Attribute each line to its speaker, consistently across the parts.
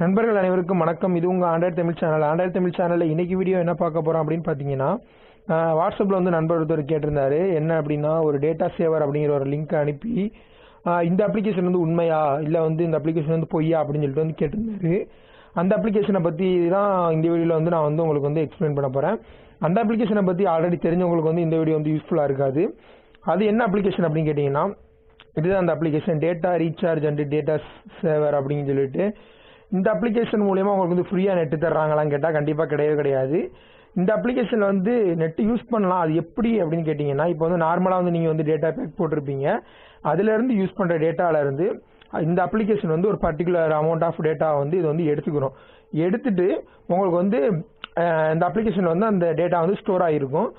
Speaker 1: நண்பர்கள் அனைவருக்கும் வணக்கம். இது உங்கள் Android Tamil channel. Android Tamil சேனலில் இன்றைக்கி வீடியோ என்ன பார்க்க போகிறோம் அப்படின்னு பார்த்தீங்கன்னா, வாட்ஸ்அப்பில் வந்து நண்பர் ஒருத்தர் கேட்டிருந்தாரு. என்ன அப்படின்னா, ஒரு டேட்டா சேவர் அப்படிங்கிற ஒரு லிங்க் அனுப்பி இந்த அப்ளிகேஷன் வந்து உண்மையா இல்லை வந்து இந்த அப்ளிகேஷன் வந்து பொய்யா அப்படின்னு சொல்லிட்டு வந்து கேட்டிருந்தாரு. அந்த அப்ளிகேஷனை பற்றி தான் இந்த வீடியோவில் வந்து நான் வந்து உங்களுக்கு வந்து எக்ஸ்பிளைன் பண்ண போகிறேன். அந்த அப்ளிகேஷனை பற்றி ஆல்ரெடி தெரிஞ்சவங்களுக்கு வந்து இந்த வீடியோ வந்து யூஸ்ஃபுல்லாக இருக்காது. அது என்ன அப்ளிகேஷன் அப்படின்னு கேட்டிங்கன்னா, இதுதான் அந்த application data recharge and data சேவர் அப்படின்னு சொல்லிட்டு. இந்த அப்ளிகேஷன் மூலமா உங்களுக்கு வந்து ஃப்ரீயாக நெட்டு தர்றாங்களான்னு கேட்டால் கண்டிப்பாக கிடையாது. இந்த அப்ளிகேஷனில் வந்து நெட்டு யூஸ் பண்ணலாம். அது எப்படி அப்படின்னு கேட்டிங்கன்னா, இப்போ வந்து நார்மலாக வந்து நீங்கள் வந்து டேட்டா பேக் போட்டிருப்பீங்க. அதுலேருந்து யூஸ் பண்ணுற டேட்டாவிலேருந்து இந்த அப்ளிகேஷன் வந்து ஒரு பர்டிகுலர் அமௌண்ட் ஆஃப் டேட்டா வந்து இது வந்து எடுத்துக்கிறோம். எடுத்துட்டு உங்களுக்கு வந்து இந்த அப்ளிகேஷன் வந்து அந்த டேட்டா வந்து ஸ்டோர் ஆகிருக்கும்.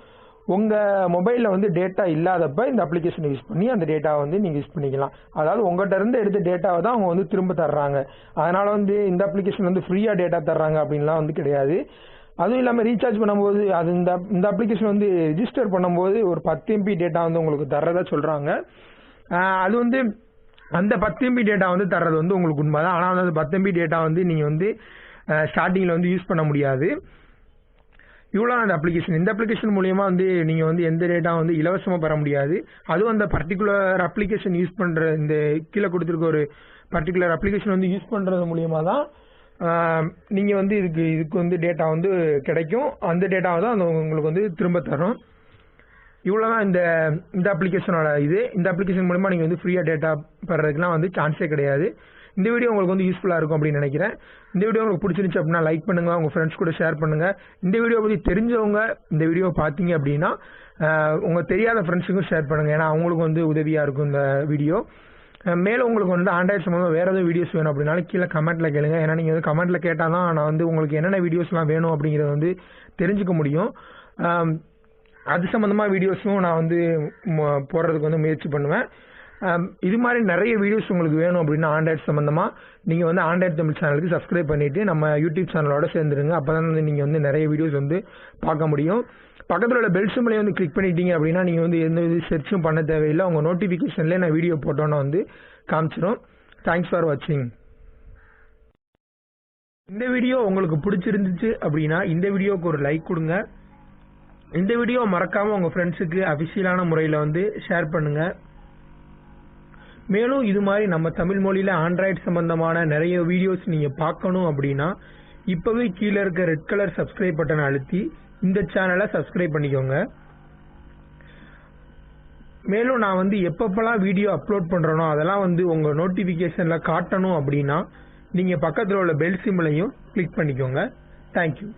Speaker 1: உங்கள் மொபைலில் வந்து டேட்டா இல்லாதப்ப இந்த அப்ளிகேஷனை யூஸ் பண்ணி அந்த டேட்டாவை வந்து நீங்கள் யூஸ் பண்ணிக்கலாம். அதாவது உங்கள்கிட்ட இருந்து எடுத்த டேட்டாவை தான் அவங்க வந்து திரும்ப தர்றாங்க. அதனால் வந்து இந்த அப்ளிகேஷன் வந்து ஃப்ரீயாக டேட்டா தர்றாங்க அப்படின்லாம் வந்து கிடையாது. அதுவும் இல்லாமல் ரீசார்ஜ் பண்ணும்போது அது இந்த அப்ளிகேஷன் வந்து ரிஜிஸ்டர் பண்ணும்போது ஒரு 10 MB டேட்டா வந்து உங்களுக்கு தர்றதா சொல்கிறாங்க. அது வந்து அந்த 10 MB டேட்டா வந்து தர்றது வந்து உங்களுக்கு உண்மை தான். ஆனால் அந்த 10 MB டேட்டா வந்து நீங்கள் வந்து ஸ்டார்டிங்கில் வந்து யூஸ் பண்ண முடியாது. இவ்வளோ அந்த அப்ளிகேஷன். இந்த அப்ளிகேஷன் மூலியமாக வந்து நீங்கள் வந்து எந்த டேட்டா வந்து இலவசமாக பெற முடியாது. அதுவும் அந்த பர்டிகுலர் அப்ளிகேஷன் யூஸ் பண்ணுற இந்த கீழே கொடுத்துருக்க ஒரு பர்டிகுலர் அப்ளிகேஷன் வந்து யூஸ் பண்ணுறது மூலியமாக தான் நீங்கள் வந்து இதுக்கு வந்து டேட்டா வந்து கிடைக்கும். அந்த டேட்டாவை தான் அந்த உங்களுக்கு வந்து திரும்ப தரும். இவ்வளோ தான் இந்த அப்ளிகேஷனோட இந்த அப்ளிகேஷன் மூலமாக நீங்கள் வந்து ஃப்ரீயாக டேட்டா பெறதுக்குலாம் வந்து சான்ஸே கிடையாது. இந்த வீடியோ உங்களுக்கு வந்து யூஸ்ஃபுல்லாக இருக்கும் அப்படின்னு நினைக்கிறேன். இந்த வீடியோ உங்களுக்கு பிடிச்சிருந்துச்சு அப்படின்னா லைக் பண்ணுங்கள், உங்கள் ஃப்ரெண்ட்ஸ் கூட ஷேர் பண்ணுங்கள். இந்த வீடியோ பற்றி தெரிஞ்சவங்க இந்த வீடியோ பார்த்தீங்க அப்படின்னா உங்கள் தெரியாத ஃப்ரெண்ட்ஸுக்கும் ஷேர் பண்ணுங்கள். ஏன்னா அவங்களுக்கு வந்து உதவியாக இருக்கும் இந்த வீடியோ. மேலும் உங்களுக்கு வந்து ஆண்ட்ராய்டு சம்மந்தமாக வேறு எதுவும் வீடியோஸ் வேணும் அப்படின்னாலும் கீழே கமெண்ட்டில் கேளுங்க. ஏன்னா நீங்கள் வந்து கமெண்ட்டில் கேட்டால் தான் நான் வந்து உங்களுக்கு என்னென்ன வீடியோஸ்லாம் வேணும் அப்படிங்கிறத வந்து தெரிஞ்சுக்க முடியும். அது சம்மந்தமாக வீடியோஸும் நான் வந்து போடுறதுக்கு வந்து முயற்சி பண்ணுவேன். இது மாதிரி நிறைய வீடியோஸ் உங்களுக்கு வேணும் அப்படின்னா ஆண்ட்ராய்டு சம்மந்தமாக நீங்கள் வந்து ஆண்ட்ராய்டு தமிழ் சேனலுக்கு சப்ஸ்கிரைப் பண்ணிவிட்டு நம்ம யூடியூப் சேனலோட சேர்ந்துருங்க. அப்போ தான் வந்து நீங்கள் வந்து நிறைய வீடியோஸ் வந்து பார்க்க முடியும். பக்கத்தில் உள்ள பெல் சிம்பளையும் வந்து கிளிக் பண்ணிட்டீங்க அப்படின்னா நீங்கள் வந்து எந்த வித சர்ச்சும் பண்ண தேவையில்லை. உங்கள் நோட்டிஃபிகேஷன்லேயே நான் வீடியோ போட்டோன்னா வந்து காமிச்சிடும். தேங்க்ஸ் ஃபார் வாட்சிங். இந்த வீடியோ உங்களுக்கு பிடிச்சிருந்துச்சு அப்படின்னா இந்த வீடியோவுக்கு ஒரு லைக் கொடுங்க. இந்த வீடியோ மறக்காமல் உங்கள் ஃப்ரெண்ட்ஸுக்கு அஃபிஷியலான முறையில் வந்து ஷேர் பண்ணுங்கள். மேலும் இது மாதிரி நம்ம தமிழ் மொழியில் ஆண்ட்ராய்டு சம்பந்தமான நிறைய வீடியோஸ் நீங்கள் பார்க்கணும் அப்படின்னா இப்போவே கீழே இருக்க ரெட் கலர் சப்ஸ்கிரைப் பட்டனை அழுத்தி இந்த சேனலை சப்ஸ்கிரைப் பண்ணிக்கோங்க. மேலும் நான் வந்து எப்பப்பெல்லாம் வீடியோ அப்லோட் பண்ணுறேனோ அதெல்லாம் வந்து உங்கள் நோட்டிஃபிகேஷனில் காட்டணும் அப்படின்னா நீங்கள் பக்கத்தில் உள்ள பெல் சிம்பிளையும் கிளிக் பண்ணிக்கோங்க. தேங்க்யூ.